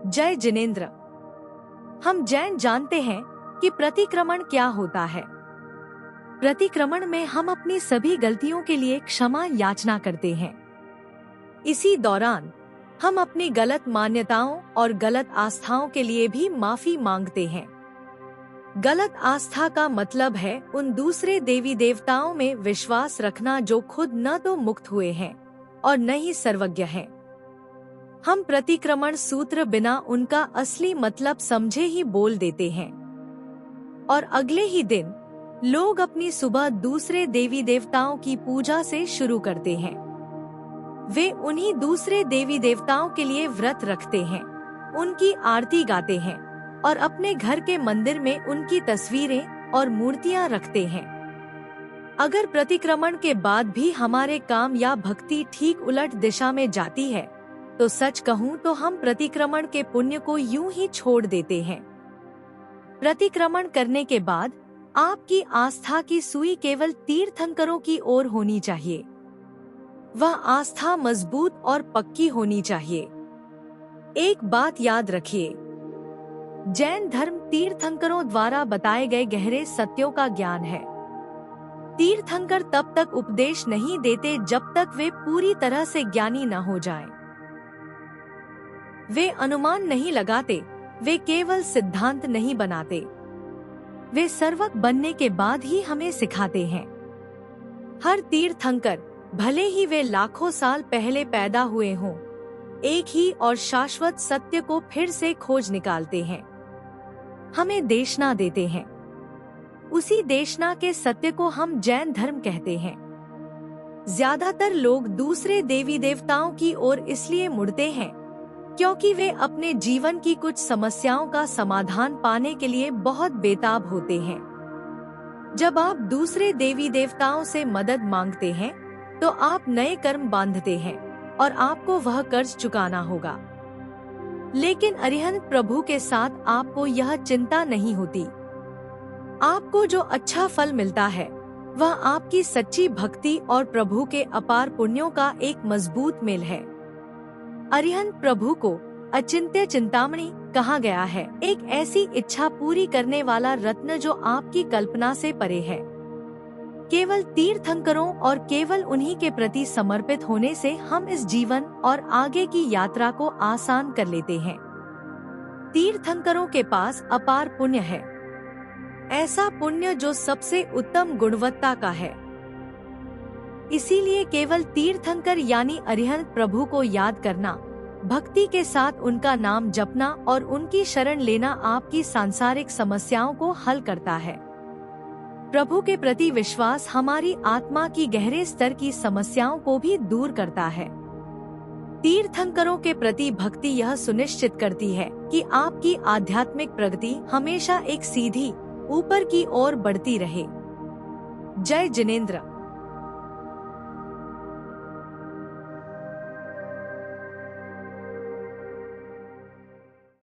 जय जिनेंद्र। हम जैन जानते हैं कि प्रतिक्रमण क्या होता है। प्रतिक्रमण में हम अपनी सभी गलतियों के लिए क्षमा याचना करते हैं। इसी दौरान हम अपनी गलत मान्यताओं और गलत आस्थाओं के लिए भी माफी मांगते हैं। गलत आस्था का मतलब है उन दूसरे देवी देवताओं में विश्वास रखना जो खुद न तो मुक्त हुए हैं और न ही सर्वज्ञ हैं। हम प्रतिक्रमण सूत्र बिना उनका असली मतलब समझे ही बोल देते हैं और अगले ही दिन लोग अपनी सुबह दूसरे देवी देवताओं की पूजा से शुरू करते हैं। वे उन्हीं दूसरे देवी देवताओं के लिए व्रत रखते हैं, उनकी आरती गाते हैं और अपने घर के मंदिर में उनकी तस्वीरें और मूर्तियां रखते हैं। अगर प्रतिक्रमण के बाद भी हमारे काम या भक्ति ठीक उलट दिशा में जाती है तो सच कहूँ तो हम प्रतिक्रमण के पुण्य को यूं ही छोड़ देते हैं। प्रतिक्रमण करने के बाद आपकी आस्था की सुई केवल तीर्थंकरों की ओर होनी चाहिए। वह आस्था मजबूत और पक्की होनी चाहिए। एक बात याद रखिए, जैन धर्म तीर्थंकरों द्वारा बताए गए गहरे सत्यों का ज्ञान है। तीर्थंकर तब तक उपदेश नहीं देते जब तक वे पूरी तरह से ज्ञानी न हो जाएं। वे अनुमान नहीं लगाते, वे केवल सिद्धांत नहीं बनाते। वे सर्वज्ञ बनने के बाद ही हमें सिखाते हैं। हर तीर्थंकर, भले ही वे लाखों साल पहले पैदा हुए हों, एक ही और शाश्वत सत्य को फिर से खोज निकालते हैं, हमें देशना देते हैं। उसी देशना के सत्य को हम जैन धर्म कहते हैं। ज्यादातर लोग दूसरे देवी देवताओं की ओर इसलिए मुड़ते हैं क्योंकि वे अपने जीवन की कुछ समस्याओं का समाधान पाने के लिए बहुत बेताब होते हैं। जब आप दूसरे देवी देवताओं से मदद मांगते हैं तो आप नए कर्म बांधते हैं और आपको वह कर्ज चुकाना होगा। लेकिन अरिहंत प्रभु के साथ आपको यह चिंता नहीं होती। आपको जो अच्छा फल मिलता है वह आपकी सच्ची भक्ति और प्रभु के अपार पुण्यों का एक मजबूत मेल है। अरिहंत प्रभु को अचिंत्य चिंतामणि कहा गया है, एक ऐसी इच्छा पूरी करने वाला रत्न जो आपकी कल्पना से परे है। केवल तीर्थंकरों और केवल उन्हीं के प्रति समर्पित होने से हम इस जीवन और आगे की यात्रा को आसान कर लेते हैं। तीर्थंकरों के पास अपार पुण्य है, ऐसा पुण्य जो सबसे उत्तम गुणवत्ता का है। इसीलिए केवल तीर्थंकर यानी अरिहंत प्रभु को याद करना, भक्ति के साथ उनका नाम जपना और उनकी शरण लेना आपकी सांसारिक समस्याओं को हल करता है। प्रभु के प्रति विश्वास हमारी आत्मा की गहरे स्तर की समस्याओं को भी दूर करता है। तीर्थंकरों के प्रति भक्ति यह सुनिश्चित करती है कि आपकी आध्यात्मिक प्रगति हमेशा एक सीधी ऊपर की ओर बढ़ती रहे। जय जिनेंद्र।